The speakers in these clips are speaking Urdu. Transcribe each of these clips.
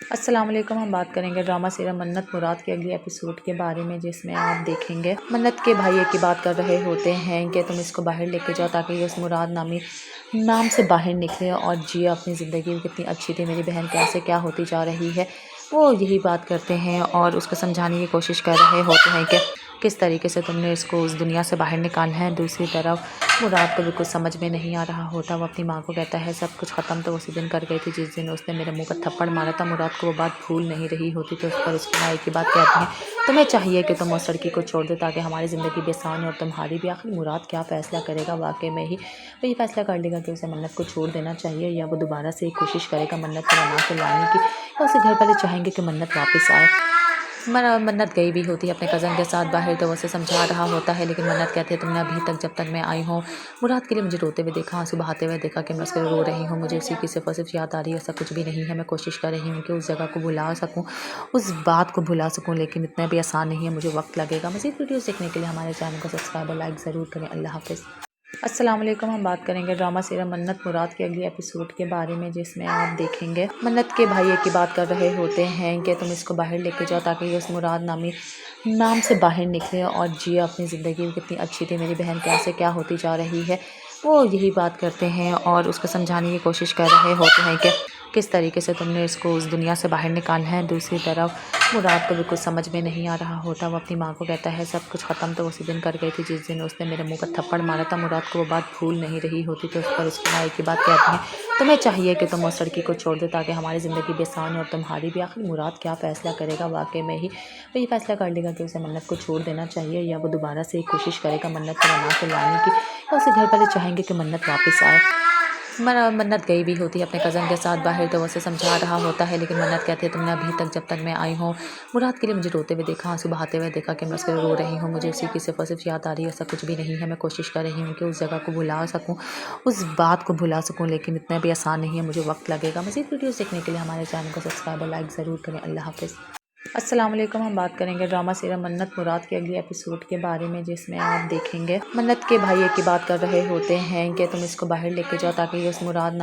السلام علیکم، ہم بات کریں گے ڈرامہ سیریل منت مراد کے اگلی ایپیسوڈ کے بارے میں، جس میں آپ دیکھیں گے منت کے بھائی کی بات کر رہے ہوتے ہیں کہ تم اس کو باہر لے کے جاؤ تاکہ یہ اس مراد نام سے باہر نکلے اور جیے اپنی زندگی میں۔ کتنی اچھی تھی میری بہن، کیسے کیا ہوتی جا رہی ہے، وہ یہی بات کرتے ہیں اور اس کو سمجھانے کی کوشش کر رہے ہوتے ہیں کہ کس طریقے سے تم نے اس کو اس دنیا سے باہر نکالنا ہے۔ دوسری طرف مراد کو بھی کچھ سمجھ میں نہیں آ رہا ہوتا، وہ اپنی ماں کو کہتا ہے سب کچھ ختم تو اسی دن کر گئی تھی جس دن اس نے میرے منہ پر تھپڑ مارا تھا۔ مراد کو وہ بات بھول نہیں رہی ہوتی تو اس پر اس کی ماں کی بات کہتی ہیں تمہیں چاہیے کہ تم اس لڑکی کو چھوڑ دے تاکہ ہماری زندگی بھی آسان اور تمہاری بھی۔ آخر مراد کیا فیصلہ کرے گا؟ واقعی میں ہی وہ یہ فیصلہ کر لے گا کہ اسے منت کو چھوڑ دینا چاہیے یا وہ دوبارہ سے ایک کوشش کرے گا منت کو منا کے لانے کی، یا اسے گھر والے چاہیں گے کہ منت واپس آئے۔ منت گئی بھی ہوتی ہے اپنے کزن کے ساتھ باہر تو وہ اسے سمجھا رہا ہوتا ہے، لیکن منت کہتے ہیں تم نے ابھی تک جب تک میں آئی ہوں مراد کے لیے مجھے روتے ہوئے دیکھا، آنسو بہاتے ہوئے دیکھا کہ میں اس کے لیے رو رہی ہوں، مجھے اسی کی صرف اور صرف یاد آ رہی ہے، ایسا کچھ بھی نہیں ہے۔ میں کوشش کر رہی ہوں کہ اس جگہ کو بھلا سکوں، اس بات کو بھلا سکوں، لیکن اتنا بھی آسان نہیں ہے، مجھے وقت لگے گا۔ مزید ویڈیوز دیکھنے کے لیے ہمارے چینل کو سبسکرائب اور لائک ضرور کریں۔ اللہ حافظ۔ السلام علیکم، ہم بات کریں گے ڈرامہ سیریل منت مراد کے اگلی ایپیسوڈ کے بارے میں، جس میں آپ دیکھیں گے منت کے بھائی کی بات کر رہے ہوتے ہیں کہ تم اس کو باہر لے کے جاؤ تاکہ یہ اس مراد نام سے باہر نکلے اور جیے اپنی زندگی میں۔ کتنی اچھی تھی میری بہن، کیسے کیا ہوتی جا رہی ہے، وہ یہی بات کرتے ہیں اور اس کو سمجھانے کی کوشش کر رہے ہوتے ہیں کہ کس طریقے سے تم نے اس کو اس دنیا سے باہر نکالنا ہے۔ دوسری طرف مراد کو بھی کچھ سمجھ میں نہیں آ رہا ہوتا، وہ اپنی ماں کو کہتا ہے سب کچھ ختم تو اسی دن کر گئی تھی جس دن اس نے میرے منہ پر تھپڑ مارا تھا۔ مراد کو وہ بات بھول نہیں رہی ہوتی تو اس پر اس کی ماں کی بات کہتی ہیں تمہیں چاہیے کہ تم اس لڑکی کو چھوڑ دے تاکہ ہماری زندگی بھی آسان اور تمہاری بھی۔ آخر مراد کیا فیصلہ کرے گا؟ واقعی میں ہی وہ یہ فیصلہ کر لے گا کہ اسے منت کو چھوڑ دینا چاہیے یا وہ دوبارہ سے ایک کوشش کرے گا منت کو منا کے لانے کی، یا اسے گھر والے چاہیں گے کہ منت واپس آئے۔ منت گئی بھی ہوتی ہے اپنے کزن کے ساتھ باہر تو وہ اسے سمجھا رہا ہوتا ہے، لیکن منت کہتے ہیں تم نے ابھی تک جب تک میں آئی ہوں مراد کے لیے مجھے روتے ہوئے دیکھا، آنسو بہاتے ہوئے دیکھا کہ میں اس کے لیے رو رہی ہوں، مجھے اسی کی صرف اور صرف یاد آ رہی ہے، ایسا کچھ بھی نہیں ہے۔ میں کوشش کر رہی ہوں کہ اس جگہ کو بھلا سکوں، اس بات کو بھلا سکوں، لیکن اتنا بھی آسان نہیں ہے، مجھے وقت لگے گا۔ مزید ویڈیوز دیکھنے کے لیے ہمارے چینل کو سبسکرائب اور لائک ضرور کریں۔ اللہ حافظ۔ السلام علیکم، ہم بات کریں گے ڈرامہ سیریل منت مراد کے اگلی ایپیسوڈ کے بارے میں، جس میں آپ دیکھیں گے منت کے بھائی کی بات کر رہے ہوتے ہیں کہ تم اس کو باہر لے کے جاؤ تاکہ یہ اس مراد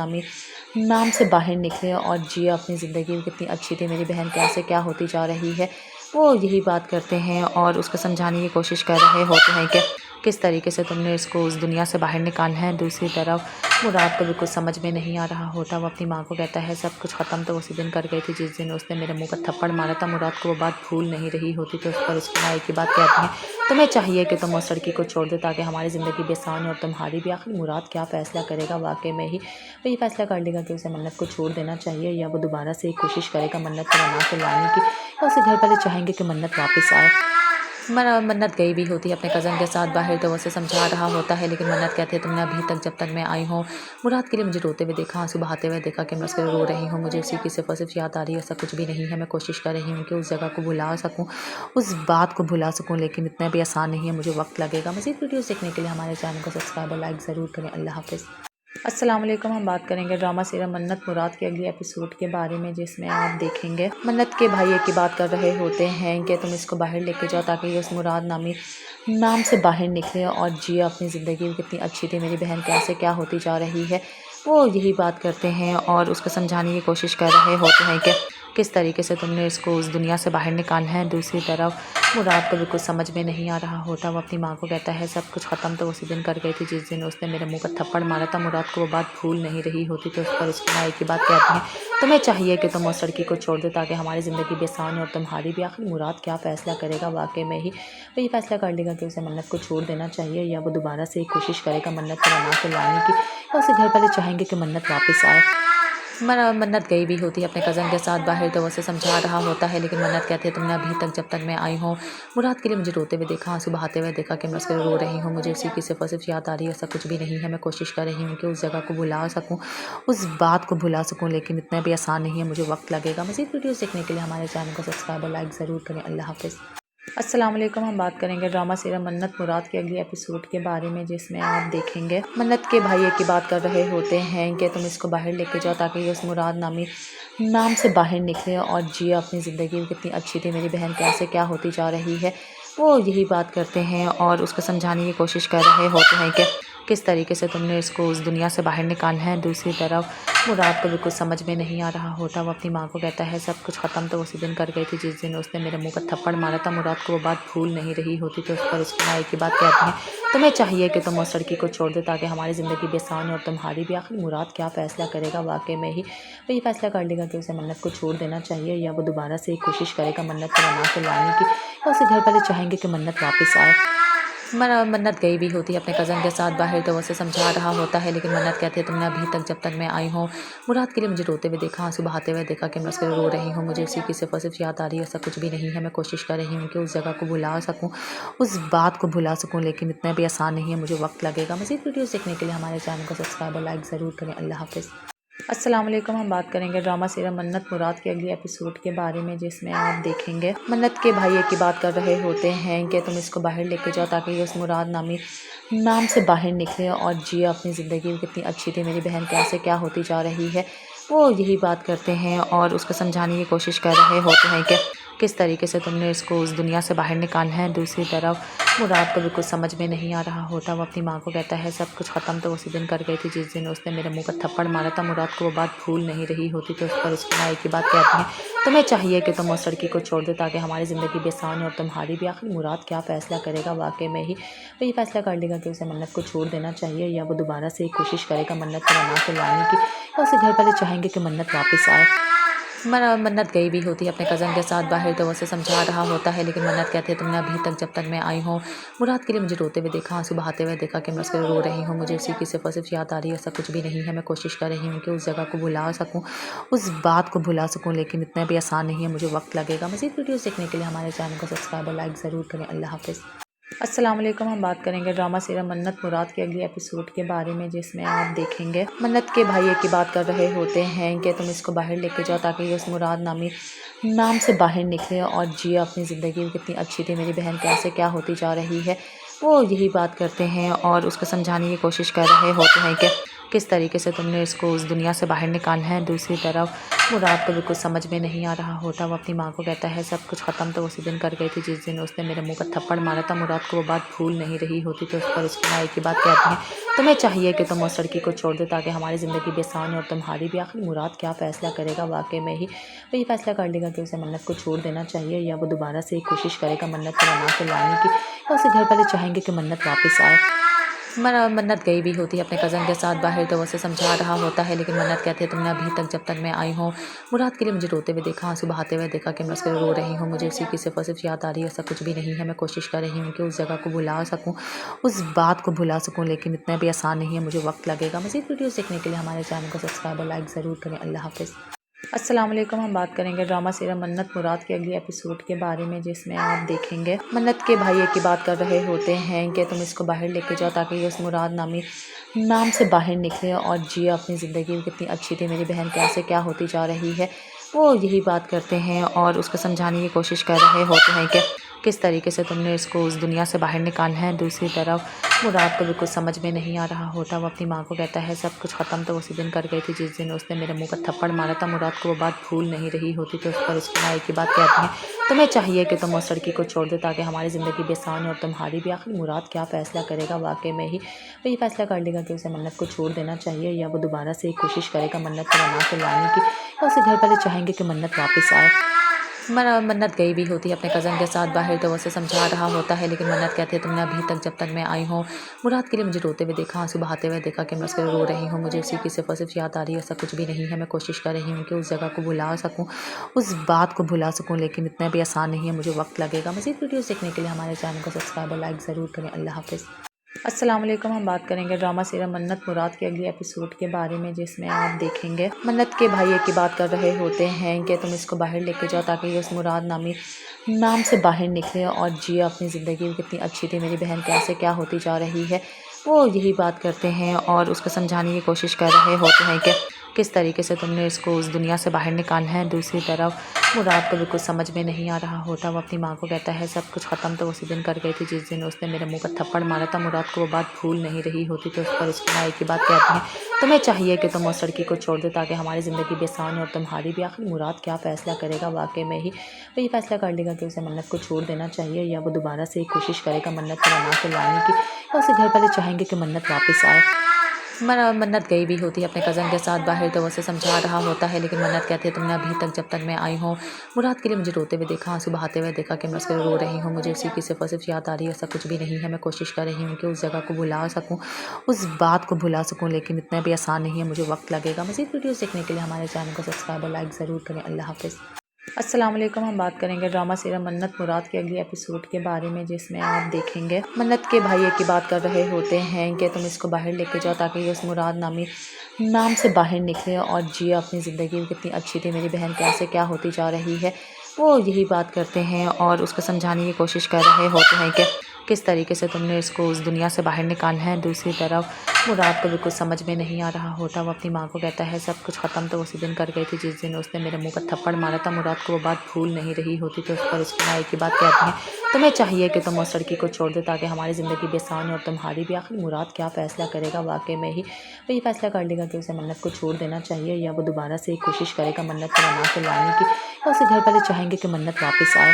نام سے باہر نکلے اور جیے اپنی زندگی میں۔ کتنی اچھی تھی میری بہن، کیسے کیا ہوتی جا رہی ہے، وہ یہی بات کرتے ہیں اور اس کو سمجھانے کی کوشش کر رہے ہوتے ہیں کہ کس طریقے سے تم نے اس کو اس دنیا سے باہر نکالنا ہے۔ دوسری طرف مراد کو بھی کچھ سمجھ میں نہیں آ رہا ہوتا، وہ اپنی ماں کو کہتا ہے سب کچھ ختم تو اسی دن کر گئی تھی جس دن اس نے میرے منہ پر تھپڑ مارا تھا۔ مراد کو وہ بات بھول نہیں رہی ہوتی تو اس پر اس کی ماں کی بات کہتی ہیں تمہیں چاہیے کہ تم اس لڑکی کو چھوڑ دے تاکہ ہماری زندگی بھی آسان اور تمہاری بھی۔ آخر مراد کیا فیصلہ کرے گا؟ واقعی میں ہی وہ یہ فیصلہ کر لے گا کہ اسے منت کو چھوڑ دینا چاہیے یا وہ دوبارہ سے ایک کوشش کرے گا منت کو منا کے لانے کی، یا اسے گھر والے چاہیں گے کہ منت واپس آئے۔ منت گئی بھی ہوتی ہے اپنے کزن کے ساتھ باہر تو وہ اسے سمجھا رہا ہوتا ہے، لیکن منت کہتے ہیں تم نے ابھی تک جب تک میں آئی ہوں مراد کے لیے مجھے روتے ہوئے دیکھا، آنسو بہاتے ہوئے دیکھا کہ میں اس کے لیے رو رہی ہوں، مجھے اسی کی صرف اور صرف یاد آ رہی ہے، ایسا کچھ بھی نہیں ہے۔ میں کوشش کر رہی ہوں کہ اس جگہ کو بھلا سکوں، اس بات کو بھلا سکوں، لیکن اتنا بھی آسان نہیں ہے، مجھے وقت لگے گا۔ مزید ویڈیوز دیکھنے کے لیے ہمارے چینل کو سبسکرائب اور لائک ضرور کریں۔ اللہ حافظ۔ السلام علیکم، ہم بات کریں گے ڈرامہ سیریل منت مراد کے اگلی ایپیسوڈ کے بارے میں، جس میں آپ دیکھیں گے منت کے بھائی کی بات کر رہے ہوتے ہیں کہ تم اس کو باہر لے کے جاؤ تاکہ یہ اس مراد نام سے باہر نکلے اور جیے اپنی زندگی میں۔ کتنی اچھی تھی میری بہن، کیسے کیا ہوتی جا رہی ہے، وہ یہی بات کرتے ہیں اور اس کو سمجھانے کی کوشش کر رہے ہوتے ہیں کہ کس طریقے سے تم نے اس کو اس دنیا سے باہر نکالنا ہے۔ دوسری طرف مراد کو بھی کچھ سمجھ میں نہیں آ رہا ہوتا، وہ اپنی ماں کو کہتا ہے سب کچھ ختم تو اسی دن کر گئی تھی جس دن اس نے میرے منہ پر تھپڑ مارا تھا۔ مراد کو وہ بات بھول نہیں رہی ہوتی تو اس پر اس کی ماں کی بات کہتی ہیں تمہیں چاہیے کہ تم اس لڑکی کو چھوڑ دے تاکہ ہماری زندگی بھی آسان اور تمہاری بھی۔ آخر مراد کیا فیصلہ کرے گا؟ واقعی میں ہی وہ یہ فیصلہ کر لے گا کہ اسے منت کو چھوڑ دینا چاہیے یا وہ دوبارہ سے ایک کوشش کرے گا منت کو منا کے لانے کی، یا اسے گھر والے چاہیں گے کہ منت واپس آئے۔ منت گئی بھی ہوتی ہے اپنے کزن کے ساتھ باہر تو وہ اسے سمجھا رہا ہوتا ہے، لیکن منت کہتے ہیں تم نے ابھی تک جب تک میں آئی ہوں مراد کے لیے مجھے روتے ہوئے دیکھا، آنسو بہاتے ہوئے دیکھا کہ میں اس کے لیے رو رہی ہوں، مجھے اسی کی صرف اور صرف یاد آ رہی ہے، ایسا کچھ بھی نہیں ہے۔ میں کوشش کر رہی ہوں کہ اس جگہ کو بھلا سکوں، اس بات کو بھلا سکوں، لیکن اتنا بھی آسان نہیں ہے، مجھے وقت لگے گا۔ مزید ویڈیوز دیکھنے کے لیے ہمارے چینل کو سبسکرائب اور لائک ضرور کریں۔ اللہ حافظ۔ السلام علیکم، ہم بات کریں گے ڈرامہ سیریل منت مراد کے اگلی ایپیسوڈ کے بارے میں، جس میں آپ دیکھیں گے منت کے بھائی کی بات کر رہے ہوتے ہیں کہ تم اس کو باہر لے کے جاؤ تاکہ یہ اس مراد نام سے باہر نکلے اور جیے اپنی زندگی میں۔ کتنی اچھی تھی میری بہن، کیسے کیا ہوتی جا رہی ہے، وہ یہی بات کرتے ہیں اور اس کو سمجھانے کی کوشش کر رہے ہوتے ہیں کہ کس طریقے سے تم نے اس کو اس دنیا سے باہر نکالنا ہے۔ دوسری طرف مراد کو بھی کچھ سمجھ میں نہیں آ رہا ہوتا، وہ اپنی ماں کو کہتا ہے سب کچھ ختم تو اسی دن کر گئی تھی جس دن اس نے میرے منہ پر تھپڑ مارا تھا۔ مراد کو وہ بات بھول نہیں رہی ہوتی تو اس پر اس کی ماں ایک ہی بات کہتی ہے، تمہیں چاہیے کہ تم اس لڑکی کو چھوڑ دے تاکہ ہماری زندگی بھی آسان ہو اور تمہاری بھی۔ آخر مراد کیا فیصلہ کرے گا؟ واقعی میں ہی وہ یہ فیصلہ کر لے گا کہ اسے منت کو چھوڑ دینا چاہیے، یا وہ دوبارہ سے ایک کوشش کرے گا منت کو منا کے لانے کی، یا اسے گھر والے چاہیں گے کہ منت واپس آئے۔ منت گئی بھی ہوتی ہے اپنے کزن کے ساتھ باہر تو وہ اسے سمجھا رہا ہوتا ہے، لیکن منت کہتے ہیں تم نے ابھی تک جب تک میں آئی ہوں مراد کے لیے مجھے روتے ہوئے دیکھا، آنسو بہاتے ہوئے دیکھا کہ میں اس کے رو رہی ہوں، مجھے اسی کی صرف اور صرف یاد آ رہی ہے، ایسا کچھ بھی نہیں ہے۔ میں کوشش کر رہی ہوں کہ اس جگہ کو بھلا سکوں، اس بات کو بھلا سکوں، لیکن اتنا بھی آسان نہیں ہے، مجھے وقت لگے گا۔ مزید ویڈیوز دیکھنے کے لیے ہمارے چینل کو سبسکرائب اور لائک ضرور کریں۔ اللہ حافظ۔ السلام علیکم، ہم بات کریں گے ڈرامہ سیریل منت مراد کے اگلی ایپیسوڈ کے بارے میں، جس میں آپ دیکھیں گے منت کے بھائی ایک ہی بات کر رہے ہوتے ہیں کہ تم اس کو باہر لے کے جاؤ تاکہ یہ اس مراد نام سے باہر نکلے اور جیے اپنی زندگی۔ کتنی اچھی تھی میری بہن، کیسے کیا ہوتی جا رہی ہے، وہ یہی بات کرتے ہیں اور اس کو سمجھانے کی کوشش کر رہے ہوتے ہیں کہ کس طریقے سے تم نے اس کو اس دنیا سے باہر نکالنا ہے۔ دوسری طرف مراد کو بھی کچھ سمجھ میں نہیں آ رہا ہوتا، وہ اپنی ماں کو کہتا ہے سب کچھ ختم تو اسی دن کر گئی تھی جس دن اس نے میرے منہ پر تھپڑ مارا تھا۔ مراد کو وہ بات بھول نہیں رہی ہوتی تو اس پر اس کی ماں ایک ہی بات کہتی ہے، تمہیں چاہیے کہ تم اس لڑکی کو چھوڑ دے تاکہ ہماری زندگی بھی آسان ہو اور تمہاری بھی۔ آخر مراد کیا فیصلہ کرے گا؟ واقعی میں ہی وہ یہ فیصلہ کر لے گا کہ اسے منت کو چھوڑ دینا چاہیے، یا وہ دوبارہ سے ایک کوشش کرے گا منت کو منا کے لانے کی، یا اسے گھر والے چاہیں گے کہ منت واپس آئے۔ منت گئی بھی ہوتی ہے اپنے کزن کے ساتھ باہر تو وہ اسے سمجھا رہا ہوتا ہے، لیکن منت کہتے ہیں تم نے ابھی تک جب تک میں آئی ہوں مراد کے لیے مجھے روتے ہوئے دیکھا، آنسو بہاتے ہوئے دیکھا کہ میں اس کے رو رہی ہوں، مجھے اسی کی صرف اور صرف یاد آ رہی ہے، ایسا کچھ بھی نہیں ہے۔ میں کوشش کر رہی ہوں کہ اس جگہ کو بھلا سکوں، اس بات کو بھلا سکوں، لیکن اتنا بھی آسان نہیں ہے، مجھے وقت لگے گا۔ مزید ویڈیوز دیکھنے کے لیے ہمارے چینل کو سبسکرائب اور لائک ضرور کریں۔ اللہ حافظ۔ السلام علیکم، ہم بات کریں گے ڈرامہ سیریل منت مراد کے اگلی ایپیسوڈ کے بارے میں، جس میں آپ دیکھیں گے منت کے بھائی ایک ہی بات کر رہے ہوتے ہیں کہ تم اس کو باہر لے کے جاؤ تاکہ یہ اس مراد نام سے باہر نکلے اور جیے اپنی زندگی۔ کتنی اچھی تھی میری بہن، کیسے کیا ہوتی جا رہی ہے، وہ یہی بات کرتے ہیں اور اس کو سمجھانے کی کوشش کر رہے ہوتے ہیں کہ کس طریقے سے تم نے اس کو اس دنیا سے باہر نکالنا ہے۔ دوسری طرف مراد کو بھی کچھ سمجھ میں نہیں آ رہا ہوتا، وہ اپنی ماں کو کہتا ہے سب کچھ ختم تو اسی دن کر گئی تھی جس دن اس نے میرے منہ پر تھپڑ مارا تھا۔ مراد کو وہ بات بھول نہیں رہی ہوتی تو اس پر اس کی ماں ایک ہی بات کہتی ہے، تمہیں چاہیے کہ تم اس لڑکی کو چھوڑ دے تاکہ ہماری زندگی بھی آسان ہو اور تمہاری بھی۔ آخر مراد کیا فیصلہ کرے گا؟ واقعی میں ہی وہ یہ فیصلہ کر لے گا کہ اسے منت کو چھوڑ دینا چاہیے، یا وہ دوبارہ سے ایک کوشش کرے گا منت کو منا کے لانے کی، یا اسے گھر والے چاہیں گے کہ منت واپس آئے۔ منت گئی بھی ہوتی ہے اپنے کزن کے ساتھ باہر تو وہ اسے سمجھا رہا ہوتا ہے، لیکن منت کہتے ہیں تم نے ابھی تک جب تک میں آئی ہوں مراد کے لیے مجھے روتے ہوئے دیکھا، آنسو بہاتے ہوئے دیکھا کہ میں اس کے رو رہی ہوں، مجھے اسی کی صرف اور صرف یاد آ رہی ہے، ایسا کچھ بھی نہیں ہے۔ میں کوشش کر رہی ہوں کہ اس جگہ کو بھلا سکوں، اس بات کو بھلا سکوں، لیکن اتنا بھی آسان نہیں ہے، مجھے وقت لگے گا۔ مزید ویڈیوز دیکھنے کے لیے ہمارے چینل کو سبسکرائب اور لائک ضرور کریں۔ اللہ حافظ۔ السلام علیکم، ہم بات کریں گے ڈرامہ سیریل منت مراد کے اگلی ایپیسوڈ کے بارے میں، جس میں آپ دیکھیں گے منت کے بھائی ایک ہی بات کر رہے ہوتے ہیں کہ تم اس کو باہر لے کے جاؤ تاکہ یہ اس مراد نام سے باہر نکلے اور جیے اپنی زندگی۔ کتنی اچھی تھی میری بہن، کیسے کیا ہوتی جا رہی ہے، وہ یہی بات کرتے ہیں اور اس کو سمجھانے کی کوشش کر رہے ہوتے ہیں کہ کس طریقے سے تم نے اس کو اس دنیا سے باہر نکالنا ہے۔ دوسری طرف مراد کو بھی کچھ سمجھ میں نہیں آ رہا ہوتا، وہ اپنی ماں کو کہتا ہے سب کچھ ختم تو اسی دن کر گئی تھی جس دن اس نے میرے منہ پر تھپڑ مارا تھا۔ مراد کو وہ بات بھول نہیں رہی ہوتی تو اس پر اس کی ماں ایک ہی بات کہتی ہے، تمہیں چاہیے کہ تم اس لڑکی کو چھوڑ دے تاکہ ہماری زندگی بھی آسان ہو اور تمہاری بھی۔ آخر مراد کیا فیصلہ کرے گا؟ واقعی میں ہی وہ یہ فیصلہ کر لے گا کہ اسے منت کو چھوڑ دینا چاہیے، یا وہ دوبارہ سے ایک کوشش کرے گا منت کو منا کے لانے کی، یا اسے گھر والے چاہیں گے کہ منت واپس آئے۔ منت گئی بھی ہوتی ہے اپنے کزن کے ساتھ باہر تو وہ اسے سمجھا رہا ہوتا ہے، لیکن منت کہتے ہیں تم نے ابھی تک جب تک میں آئی ہوں مراد کے لیے مجھے روتے ہوئے دیکھا، آنسو بہاتے ہوئے دیکھا کہ میں اس کے رو رہی ہوں، مجھے اسی کی صرف اور صرف یاد آ رہی ہے، ایسا کچھ بھی نہیں ہے۔ میں کوشش کر رہی ہوں کہ اس جگہ کو بھلا سکوں، اس بات کو بھلا سکوں، لیکن اتنا بھی آسان نہیں ہے، مجھے وقت لگے گا۔ مزید ویڈیوز دیکھنے کے لیے ہمارے چینل کو سبسکرائب اور لائک ضرور کریں۔ اللہ حافظ۔ السلام علیکم، ہم بات کریں گے ڈرامہ سیریل منت مراد کے اگلی ایپیسوڈ کے بارے میں، جس میں آپ دیکھیں گے منت کے بھائی ایک ہی بات کر رہے ہوتے ہیں کہ تم اس کو باہر لے کے جاؤ تاکہ یہ اس مراد نام سے باہر نکلے اور جیے اپنی زندگی۔ کتنی اچھی تھی میری بہن، کیسے کیا ہوتی جا رہی ہے، وہ یہی بات کرتے ہیں اور اس کو سمجھانے کی کوشش کر رہے ہوتے ہیں کہ کس طریقے سے تم نے اس کو اس دنیا سے باہر نکالنا ہے۔ دوسری طرف مراد کو بھی کچھ سمجھ میں نہیں آ رہا ہوتا، وہ اپنی ماں کو کہتا ہے سب کچھ ختم تو اسی دن کر گئی تھی جس دن اس نے میرے منہ پر تھپڑ مارا تھا۔ مراد کو وہ بات بھول نہیں رہی ہوتی تو اس پر اس کی ماں ایک ہی بات کہتی ہے، تمہیں چاہیے کہ تم اس لڑکی کو چھوڑ دے تاکہ ہماری زندگی بھی آسان ہو اور تمہاری بھی۔ آخر مراد کیا فیصلہ کرے گا؟ واقعی میں ہی وہ یہ فیصلہ کر لے گا کہ اسے منت کو چھوڑ دینا چاہیے یا وہ دوبارہ سے ایک کوشش کرے گا منت کو منا کے لانے کی، یا اسے گھر والے چاہیں گے کہ منت واپس آئے۔ منت گئی بھی ہوتی ہے اپنے کزن کے ساتھ باہر تو وہ اسے سمجھا رہا ہوتا ہے، لیکن منت کہتی ہے تم نے ابھی تک جب تک میں آئی ہوں مراد کے لیے مجھے روتے ہوئے دیکھا، آنسو بہاتے ہوئے دیکھا کہ میں اس کے رو رہی ہوں، مجھے اسی کی صرف اور صرف یاد آ رہی ہے، ایسا کچھ بھی نہیں ہے۔ میں کوشش کر رہی ہوں کہ اس جگہ کو بھلا سکوں، اس بات کو بھلا سکوں، لیکن اتنا بھی آسان نہیں ہے، مجھے وقت لگے گا۔ مزید ویڈیوز دیکھنے کے لیے ہمارے چینل کو سبسکرائب اور لائک ضرور کریں۔ اللہ حافظ۔ السلام علیکم، ہم بات کریں گے ڈرامہ سیریل منت مراد کے اگلی ایپیسوڈ کے بارے میں، جس میں آپ دیکھیں گے منت کے بھائی ایک ہی بات کر رہے ہوتے ہیں کہ تم اس کو باہر لے کے جاؤ تاکہ یہ اس مراد نام سے باہر نکلے اور جیے اپنی زندگی، کتنی اچھی تھی میری بہن، کیسے کیا ہوتی جا رہی ہے۔ وہ یہی بات کرتے ہیں اور اس کو سمجھانے کی کوشش کر رہے ہوتے ہیں کہ کس طریقے سے تم نے اس کو اس دنیا سے باہر نکالنا ہے۔ دوسری طرف مراد کو بھی کچھ سمجھ میں نہیں آ رہا ہوتا، وہ اپنی ماں کو کہتا ہے سب کچھ ختم تو اسی دن کر گئی تھی جس دن اس نے میرے منہ پر تھپڑ مارا تھا۔ مراد کو وہ بات بھول نہیں رہی ہوتی تو اس پر اس کی ماں ایک ہی بات کہتی ہے، تمہیں چاہیے کہ تم اس لڑکی کو چھوڑ دے تاکہ ہماری زندگی بھی آسان ہو اور تمہاری بھی۔ آخر مراد کیا فیصلہ کرے گا؟ واقعی میں ہی وہ یہ فیصلہ کر لے گا کہ اسے منت کو چھوڑ دینا چاہیے یا وہ دوبارہ سے ایک کوشش کرے گا منت کو منا کے لانے کی، یا اسے گھر والے چاہیں گے کہ منت واپس آئے۔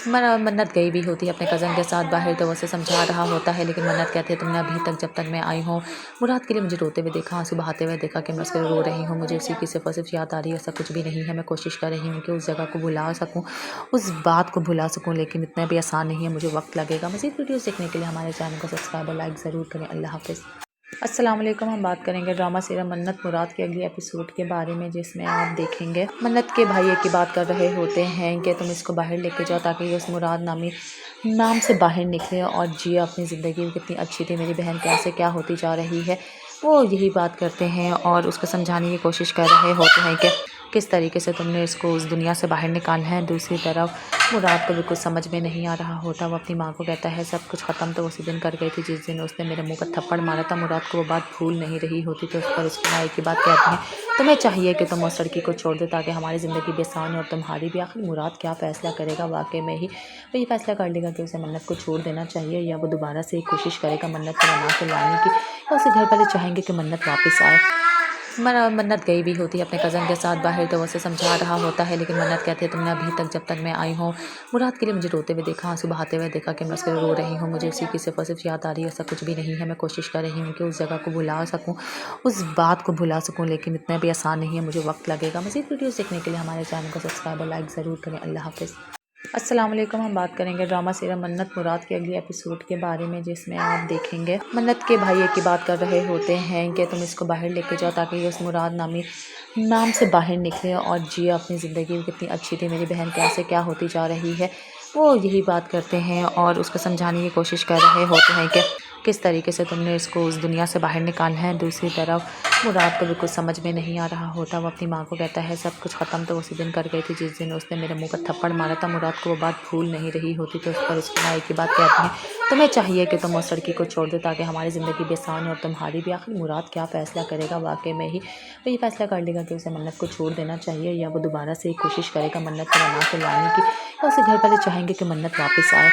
منت گئی بھی ہوتی ہے اپنے کزن کے ساتھ باہر تو وہ اسے سمجھا رہا ہوتا ہے، لیکن منت کہتی ہے تم نے ابھی تک جب تک میں آئی ہوں مراد کے لیے مجھے روتے ہوئے دیکھا، آنسو بہاتے ہوئے دیکھا کہ میں اس کے رو رہی ہوں، مجھے اسی کی صرف اور صرف یاد آ رہی ہے، ایسا کچھ بھی نہیں ہے۔ میں کوشش کر رہی ہوں کہ اس جگہ کو بھلا سکوں، اس بات کو بھلا سکوں، لیکن اتنا بھی آسان نہیں ہے، مجھے وقت لگے گا۔ مزید ویڈیوز دیکھنے کے لیے ہمارے چینل کو سبسکرائب اور لائک ضرور کریں۔ اللہ حافظ۔ السلام علیکم، ہم بات کریں گے ڈرامہ سیریل منت مراد کے اگلی ایپیسوڈ کے بارے میں، جس میں آپ دیکھیں گے منت کے بھائی ایک ہی بات کر رہے ہوتے ہیں کہ تم اس کو باہر لے کے جاؤ تاکہ یہ اس مراد نام سے باہر نکلے اور جیے اپنی زندگی، کتنی اچھی تھی میری بہن، کیسے کیا ہوتی جا رہی ہے۔ وہ یہی بات کرتے ہیں اور اس کو سمجھانے کی کوشش کر رہے ہوتے ہیں کہ کس طریقے سے تم نے اس کو اس دنیا سے باہر نکالنا ہے۔ دوسری طرف مراد کو بھی کچھ سمجھ میں نہیں آ رہا ہوتا، وہ اپنی ماں کو کہتا ہے سب کچھ ختم تو اسی دن کر گئی تھی جس دن اس نے میرے منہ پر تھپڑ مارا تھا۔ مراد کو وہ بات بھول نہیں رہی ہوتی تو اس پر اس کی ماں ایک ہی بات کہتی ہے، تمہیں چاہیے کہ تم اس لڑکی کو چھوڑ دے تاکہ ہماری زندگی بھی آسان ہو اور تمہاری بھی۔ آخر مراد کیا فیصلہ کرے گا؟ واقعی میں ہی وہ یہ فیصلہ کر لے گا کہ اسے منت کو چھوڑ دینا چاہیے یا وہ دوبارہ سے ایک کوشش کرے گا منت کو منا کے لانے کی، یا اسے گھر والے چاہیں گے کہ منت واپس آئے۔ منت گئی بھی ہوتی ہے اپنے کزن کے ساتھ باہر تو وہ اسے سمجھا رہا ہوتا ہے، لیکن منت کہتی ہے تم نے ابھی تک جب تک میں آئی ہوں مراد کے لیے مجھے روتے ہوئے دیکھا، آنسو بہاتے ہوئے دیکھا کہ میں اس کے رو رہی ہوں، مجھے اسی کی صرف اور صرف یاد آ رہی ہے، ایسا کچھ بھی نہیں ہے۔ میں کوشش کر رہی ہوں کہ اس جگہ کو بھلا سکوں، اس بات کو بھلا سکوں، لیکن اتنا بھی آسان نہیں ہے، مجھے وقت لگے گا۔ مزید ویڈیوز دیکھنے کے لیے ہمارے چینل کو سبسکرائب اور لائک ضرور کریں۔ اللہ حافظ۔ السلام علیکم، ہم بات کریں گے ڈرامہ سیریل منت مراد کے اگلی ایپیسوڈ کے بارے میں، جس میں آپ دیکھیں گے منت کے بھائی ایک ہی بات کر رہے ہوتے ہیں کہ تم اس کو باہر لے کے جاؤ تاکہ یہ اس مراد نام سے باہر نکلے اور جیے اپنی زندگی، کتنی اچھی تھی میری بہن، کیسے کیا ہوتی جا رہی ہے۔ وہ یہی بات کرتے ہیں اور اس کو سمجھانے کی کوشش کر رہے ہوتے ہیں کہ کس طریقے سے تم نے اس کو اس دنیا سے باہر نکالنا ہے۔ دوسری طرف مراد کو بھی کچھ سمجھ میں نہیں آ رہا ہوتا، وہ اپنی ماں کو کہتا ہے سب کچھ ختم تو اسی دن کر گئی تھی جس دن اس نے میرے منہ پر تھپڑ مارا تھا۔ مراد کو وہ بات بھول نہیں رہی ہوتی تو اس پر اس کی ماں ایک ہی بات کہتی ہے، تمہیں چاہیے کہ تم اس لڑکی کو چھوڑ دے تاکہ ہماری زندگی بھی آسان ہو اور تمہاری بھی۔ آخر مراد کیا فیصلہ کرے گا؟ واقعی میں ہی وہ یہ فیصلہ کر لے گا کہ اسے منت کو چھوڑ دینا چاہیے یا وہ دوبارہ سے ایک کوشش کرے گا منت کو منا کے لانے کی، یا اسے گھر والے چاہیں گے کہ منت واپس آئے۔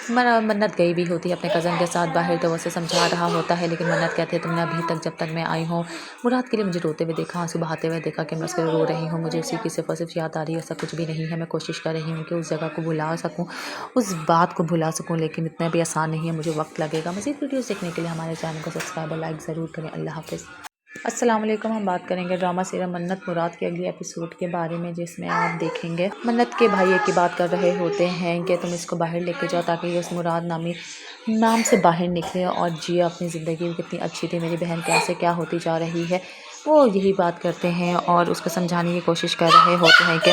منت گئی بھی ہوتی ہے اپنے کزن کے ساتھ باہر تو وہ اسے سمجھا رہا ہوتا ہے، لیکن منت کہتی ہے تم نے ابھی تک جب تک میں آئی ہوں مراد کے لیے مجھے روتے ہوئے دیکھا، آنسو بہاتے ہوئے دیکھا کہ میں اس کے رو رہی ہوں، مجھے اسی کی صرف اور صرف یاد آ رہی ہے، ایسا کچھ بھی نہیں ہے۔ میں کوشش کر رہی ہوں کہ اس جگہ کو بھلا سکوں، اس بات کو بھلا سکوں، لیکن اتنا بھی آسان نہیں ہے، مجھے وقت لگے گا۔ مزید ویڈیوز دیکھنے کے لیے ہمارے چینل کو سبسکرائب اور لائک ضرور کریں۔ اللہ حافظ۔ السلام علیکم، ہم بات کریں گے ڈرامہ سیریل منت مراد کے اگلی ایپیسوڈ کے بارے میں، جس میں آپ دیکھیں گے منت کے بھائی ایک ہی بات کر رہے ہوتے ہیں کہ تم اس کو باہر لے کے جاؤ تاکہ یہ اس مراد نام سے باہر نکلے اور جیے اپنی زندگی، کتنی اچھی تھی میری بہن، کیسے کیا ہوتی جا رہی ہے۔ وہ یہی بات کرتے ہیں اور اس کو سمجھانے کی کوشش کر رہے ہوتے ہیں کہ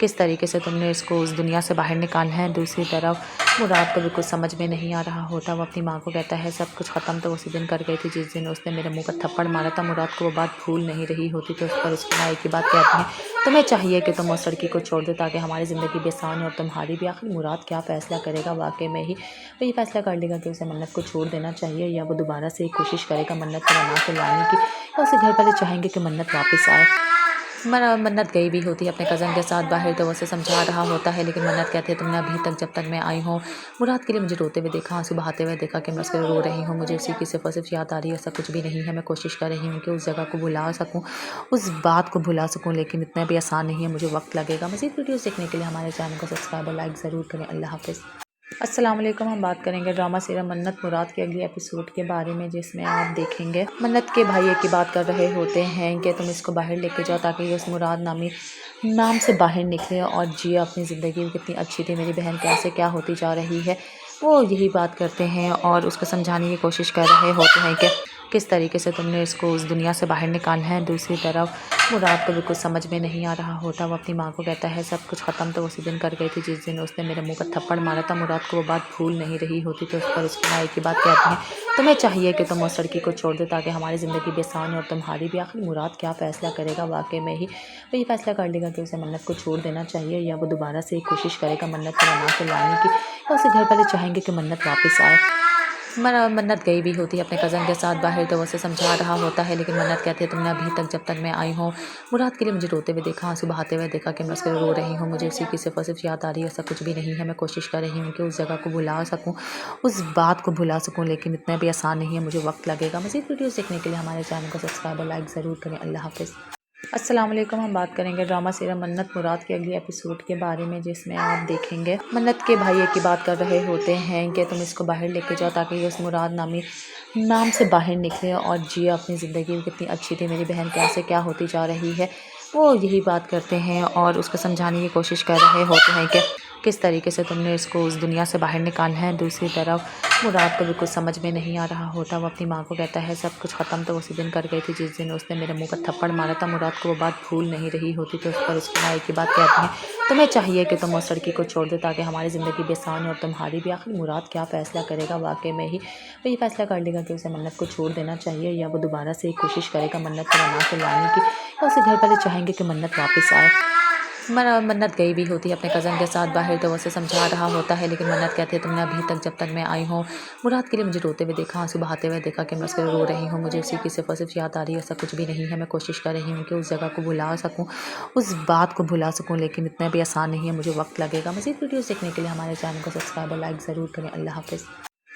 کس طریقے سے تم نے اس کو اس دنیا سے باہر نکالنا ہے۔ دوسری طرف مراد کو بھی کچھ سمجھ میں نہیں آ رہا ہوتا، وہ اپنی ماں کو کہتا ہے سب کچھ ختم تو اسی دن کر گئی تھی جس دن اس نے میرے منہ پر تھپڑ مارا تھا۔ مراد کو وہ بات بھول نہیں رہی ہوتی تو اس پر اس کی ماں ایک ہی بات کہتی ہیں، تمہیں چاہیے کہ تم اس لڑکی کو چھوڑ دے تاکہ ہماری زندگی بھی آسان ہو اور تمہاری بھی۔ آخر مراد کیا فیصلہ کرے گا؟ واقعی میں ہی وہ یہ فیصلہ کر لے گا کہ اسے منت کو چھوڑ دینا چاہیے یا وہ دوبارہ سے ایک کوشش کرے گا منت کو منا کے لانے کی، یا اسے گھر والے چاہیں گے کہ منت واپس آئے۔ منت گئی بھی ہوتی ہے اپنے کزن کے ساتھ باہر تو وہ اسے سمجھا رہا ہوتا ہے، لیکن منت کہتے ہیں تم نے ابھی تک جب تک میں آئی ہوں مراد کے لیے مجھے روتے ہوئے دیکھا، آنسو بہاتے ہوئے دیکھا کہ میں اس کے لیے رو رہی ہوں، مجھے اسی کی صرف اور صرف یاد آ رہی ہے، ایسا کچھ بھی نہیں ہے، میں کوشش کر رہی ہوں کہ اس جگہ کو بھلا سکوں، اس بات کو بھلا سکوں، لیکن اتنا بھی آسان نہیں ہے، مجھے وقت لگے گا۔ مزید ویڈیوز دیکھنے کے لیے ہمارے چینل کو سبسکرائب اور لائک ضرور کریں۔ اللہ حافظ۔ السلام علیکم، ہم بات کریں گے ڈرامہ سیریل منت مراد کے اگلی ایپیسوڈ کے بارے میں، جس میں آپ دیکھیں گے منت کے بھائی ایک ہی بات کر رہے ہوتے ہیں کہ تم اس کو باہر لے کے جاؤ تاکہ یہ اس مراد نام سے باہر نکلے اور جیے اپنی زندگی، کتنی اچھی تھی میری بہن، کیسے کیا ہوتی جا رہی ہے۔ وہ یہی بات کرتے ہیں اور اس کو سمجھانے کی کوشش کر رہے ہوتے ہیں کہ کس طریقے سے تم نے اس کو اس دنیا سے باہر نکالنا ہے۔ دوسری طرف مراد کو بھی کچھ سمجھ میں نہیں آ رہا ہوتا، وہ اپنی ماں کو کہتا ہے سب کچھ ختم تو اسی دن کر گئی تھی جس دن اس نے میرے منہ پر تھپڑ مارا تھا۔ مراد کو وہ بات بھول نہیں رہی ہوتی تو اس پر اس کی ماں ایک ہی بات کہتی ہیں، تمہیں چاہیے کہ تم اس لڑکی کو چھوڑ دے تاکہ ہماری زندگی بھی آسان ہو اور تمہاری بھی۔ آخر مراد کیا فیصلہ کرے گا؟ واقعی میں ہی وہ یہ فیصلہ کر لے گا کہ اسے منت کو چھوڑ دینا چاہیے یا وہ دوبارہ سے ایک کوشش کرے گا منت کو منا کے لانے کی، یا اسے گھر والے چاہیں گے کہ منت واپس آئے۔ منت گئی بھی ہوتی ہے اپنے کزن کے ساتھ باہر تو وہ اسے سمجھا رہا ہوتا ہے، لیکن منت کہتے ہیں تم نے ابھی تک جب تک میں آئی ہوں مراد کے لیے مجھے روتے ہوئے دیکھا، آنسو بہاتے ہوئے دیکھا کہ میں اس کے لیے رو رہی ہوں، مجھے اسی کی صرف اور صرف یاد آ رہی ہے، ایسا کچھ بھی نہیں ہے، میں کوشش کر رہی ہوں کہ اس جگہ کو بھلا سکوں، اس بات کو بھلا سکوں، لیکن اتنا بھی آسان نہیں ہے، مجھے وقت لگے گا۔ مزید ویڈیوز دیکھنے کے لیے ہمارے چینل کو سبسکرائب اور لائک ضرور کریں۔ اللہ حافظ۔ السلام علیکم، ہم بات کریں گے ڈرامہ سیریل منت مراد کے اگلی ایپیسوڈ کے بارے میں، جس میں آپ دیکھیں گے منت کے بھائی ایک ہی بات کر رہے ہوتے ہیں کہ تم اس کو باہر لے کے جاؤ تاکہ یہ اس مراد نام سے باہر نکلے اور جیے اپنی زندگی، کتنی اچھی تھی میری بہن، کیسے کیا ہوتی جا رہی ہے۔ وہ یہی بات کرتے ہیں اور اس کو سمجھانے کی کوشش کر رہے ہوتے ہیں کہ کس طریقے سے تم نے اس کو اس دنیا سے باہر نکالنا ہے۔ دوسری طرف مراد کو بھی کچھ سمجھ میں نہیں آ رہا ہوتا، وہ اپنی ماں کو کہتا ہے سب کچھ ختم تو اسی دن کر گئی تھی جس دن اس نے میرے منہ پر تھپڑ مارا تھا۔ مراد کو وہ بات بھول نہیں رہی ہوتی تو اس پر اس کی ماں ایک ہی بات کہتی ہیں، تمہیں چاہیے کہ تم اس لڑکی کو چھوڑ دے تاکہ ہماری زندگی بھی آسان ہو اور تمہاری بھی۔ آخر مراد کیا فیصلہ کرے گا؟ واقعی میں ہی وہ یہ فیصلہ کر لے گا کہ اسے منت کو چھوڑ دینا چاہیے یا وہ دوبارہ سے ایک کوشش کرے گا منت کو منا کے لانے کی، یا اسے گھر والے چاہیں گے کہ منت واپس آئے۔ منت گئی بھی ہوتی ہے اپنے کزن کے ساتھ باہر تو وہ اسے سمجھا رہا ہوتا ہے، لیکن منت کہتے ہیں تم نے ابھی تک جب تک میں آئی ہوں مراد کے لیے مجھے روتے ہوئے دیکھا، آنسو بہاتے ہوئے دیکھا کہ میں اس کے لیے رو رہی ہوں، مجھے اسی کی صرف اور صرف یاد آ رہی ہے، ایسا کچھ بھی نہیں ہے، میں کوشش کر رہی ہوں کہ اس جگہ کو بھلا سکوں، اس بات کو بھلا سکوں، لیکن اتنا بھی آسان نہیں ہے، مجھے وقت لگے گا۔ مزید ویڈیوز دیکھنے کے لیے ہمارے چینل کو سبسکرائب اور لائک ضرور کریں۔ اللہ حافظ۔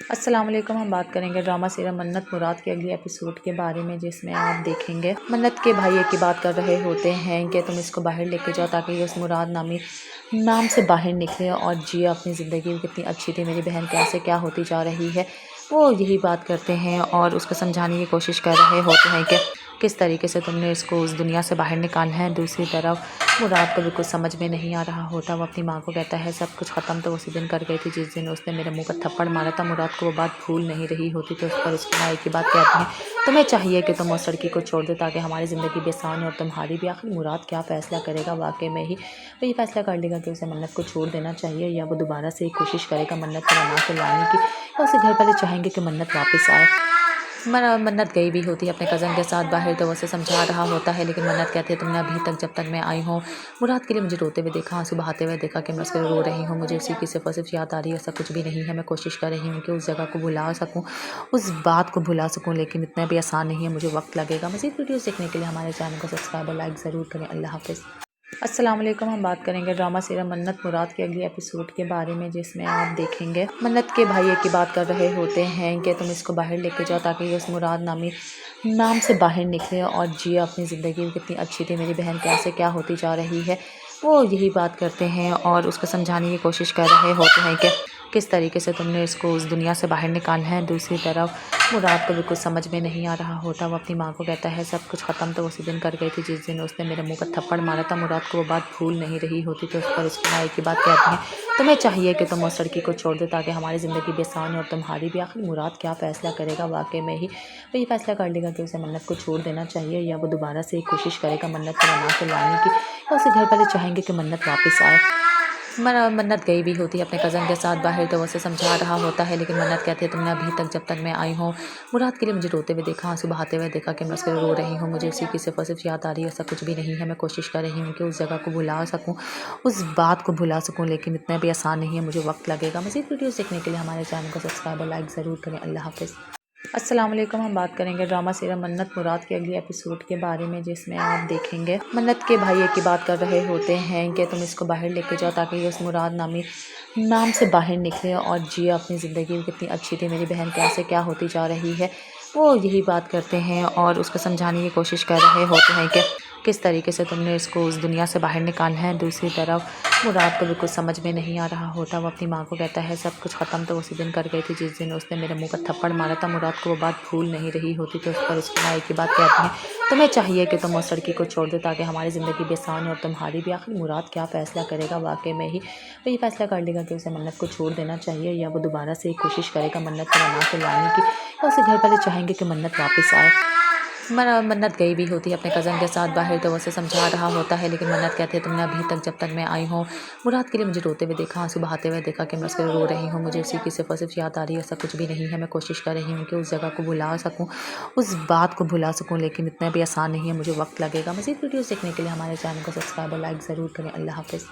السلام علیکم، ہم بات کریں گے ڈرامہ سیریل منت مراد کے اگلی ایپیسوڈ کے بارے میں، جس میں آپ دیکھیں گے منت کے بھائی ایک ہی بات کر رہے ہوتے ہیں کہ تم اس کو باہر لے کے جاؤ تاکہ یہ اس مراد نام سے باہر نکلے اور جیے اپنی زندگی، کتنی اچھی تھی میری بہن، کیسے کیا ہوتی جا رہی ہے۔ وہ یہی بات کرتے ہیں اور اس کو سمجھانے کی کوشش کر رہے ہوتے ہیں کہ کس طریقے سے تم نے اس کو اس دنیا سے باہر نکالنا ہے۔ دوسری طرف مراد کو بھی کچھ سمجھ میں نہیں آ رہا ہوتا، وہ اپنی ماں کو کہتا ہے سب کچھ ختم تو اسی دن کر گئی تھی جس دن اس نے میرے منہ پر تھپڑ مارا تھا۔ مراد کو وہ بات بھول نہیں رہی ہوتی تو اس پر اس کی ماں ایک ہی بات کہتی ہیں، تمہیں چاہیے کہ تم اس لڑکی کو چھوڑ دے تاکہ ہماری زندگی بھی آسان ہو اور تمہاری بھی۔ آخر مراد کیا فیصلہ کرے گا؟ واقعی میں ہی وہ یہ فیصلہ کر لے گا کہ اسے منت کو چھوڑ دینا چاہیے یا وہ دوبارہ سے ایک کوشش کرے گا منت کو منا کے لانے کی، یا اسے گھر والے چاہیں گے کہ منت واپس آئے۔ منت گئی بھی ہوتی ہے اپنے کزن کے ساتھ باہر تو وہ اسے سمجھا رہا ہوتا ہے، لیکن منت کہتے ہیں تم نے ابھی تک جب تک میں آئی ہوں مراد کے لیے مجھے روتے ہوئے دیکھا، آنسو بہاتے ہوئے دیکھا کہ میں اس کے لیے رو رہی ہوں، مجھے اسی کی صرف اور صرف یاد آ رہی ہے، ایسا کچھ بھی نہیں ہے، میں کوشش کر رہی ہوں کہ اس جگہ کو بھلا سکوں، اس بات کو بھلا سکوں، لیکن اتنا بھی آسان نہیں ہے، مجھے وقت لگے گا۔ مزید ویڈیوز دیکھنے کے لیے ہمارے چینل کو سبسکرائب اور لائک ضرور کریں۔ اللہ حافظ۔ السلام علیکم، ہم بات کریں گے ڈرامہ سیریل منت مراد کے اگلی ایپیسوڈ کے بارے میں، جس میں آپ دیکھیں گے منت کے بھائی ایک ہی بات کر رہے ہوتے ہیں کہ تم اس کو باہر لے کے جاؤ تاکہ یہ اس مراد نام سے باہر نکلے اور جیے اپنی زندگی، کتنی اچھی تھی میری بہن، کیسے کیا ہوتی جا رہی ہے۔ وہ یہی بات کرتے ہیں اور اس کو سمجھانے کی کوشش کر رہے ہوتے ہیں کہ کس طریقے سے تم نے اس کو اس دنیا سے باہر نکالا ہے۔ دوسری طرف مراد کو بھی کچھ سمجھ میں نہیں آ رہا ہوتا، وہ اپنی ماں کو کہتا ہے سب کچھ ختم تو اسی دن کر گئی تھی جس دن اس نے میرے منہ پر تھپڑ مارا تھا۔ مراد کو وہ بات بھول نہیں رہی ہوتی تو اس پر اس کی ماں ایک ہی بات کہتی ہے، تمہیں چاہیے کہ تم اس لڑکی کو چھوڑ دو تاکہ ہماری زندگی بھی آسان ہو اور تمہاری بھی۔ آخر مراد کیا فیصلہ کرے گا؟ واقعی میں ہی وہ یہ فیصلہ کر لے گا کہ اسے منت کو چھوڑ دینا چاہیے، یا وہ دوبارہ سے ایک کوشش کرے گا منت کو منا کے لانے کی، یا اسے گھر والے چاہیں گے کہ منت واپس آئے۔ منت گئی بھی ہوتی ہے اپنے کزن کے ساتھ باہر تو وہ اسے سمجھا رہا ہوتا ہے، لیکن منت کہتی ہے تم نے ابھی تک جب تک میں آئی ہوں مراد کے لیے مجھے روتے ہوئے دیکھا، آنسو بہاتے ہوئے دیکھا کہ میں اس کے رو رہی ہوں، مجھے اسی کی صرف اور صرف یاد آ رہی ہے، ایسا کچھ بھی نہیں ہے۔ میں کوشش کر رہی ہوں کہ اس جگہ کو بھلا سکوں، اس بات کو بھلا سکوں، لیکن اتنا بھی آسان نہیں ہے، مجھے وقت لگے گا۔ مزید ویڈیوز دیکھنے کے لیے ہمارے چینل کو سبسکرائب اور لائک ضرور کریں۔ اللہ حافظ۔ السلام علیکم، ہم بات کریں گے ڈرامہ سیریل منت مراد کے اگلی ایپیسوڈ کے بارے میں، جس میں آپ دیکھیں گے منت کے بھائی ایک ہی بات کر رہے ہوتے ہیں کہ تم اس کو باہر لے کے جاؤ تاکہ یہ اس مراد نام سے باہر نکلے اور جیے اپنی زندگی۔ کتنی اچھی تھی میری بہن، کیسے کیا ہوتی جا رہی ہے، وہ یہی بات کرتے ہیں اور اس کو سمجھانے کی کوشش کر رہے ہوتے ہیں کہ کس طریقے سے تم نے اس کو اس دنیا سے باہر نکالا ہے۔ دوسری طرف مراد کو بھی کچھ سمجھ میں نہیں آ رہا ہوتا، وہ اپنی ماں کو کہتا ہے سب کچھ ختم تو اسی دن کر گئی تھی جس دن اس نے میرے منہ پر تھپڑ مارا تھا۔ مراد کو وہ بات بھول نہیں رہی ہوتی تو اس پر اس کی ماں ایک ہی بات کہتی ہے، تمہیں چاہیے کہ تم اس لڑکی کو چھوڑ دو تاکہ ہماری زندگی بھی آسان ہو اور تمہاری بھی۔ آخر مراد کیا فیصلہ کرے گا؟ واقعی میں ہی وہ یہ فیصلہ کر لے گا کہ اسے منت کو چھوڑ دینا چاہیے، یا وہ دوبارہ سے ایک کوشش کرے گا منت کو منا کے لانے کی، یا اسے گھر والے چاہیں گے کہ منت واپس آئے۔ منت گئی بھی ہوتی ہے اپنے کزن کے ساتھ باہر تو وہ اسے سمجھا رہا ہوتا ہے، لیکن منت کہتی ہے تم نے ابھی تک جب تک میں آئی ہوں مراد کے لیے مجھے روتے ہوئے دیکھا، آنسو بہاتے ہوئے دیکھا کہ میں اس کے رو رہی ہوں، مجھے اسی کی صرف اور صرف یاد آ رہی ہے، ایسا کچھ بھی نہیں ہے۔ میں کوشش کر رہی ہوں کہ اس جگہ کو بھلا سکوں، اس بات کو بھلا سکوں، لیکن اتنا بھی آسان نہیں ہے، مجھے وقت لگے گا۔ مزید ویڈیوز دیکھنے کے لیے ہمارے چینل کو سبسکرائب اور لائک ضرور کریں۔ اللہ حافظ۔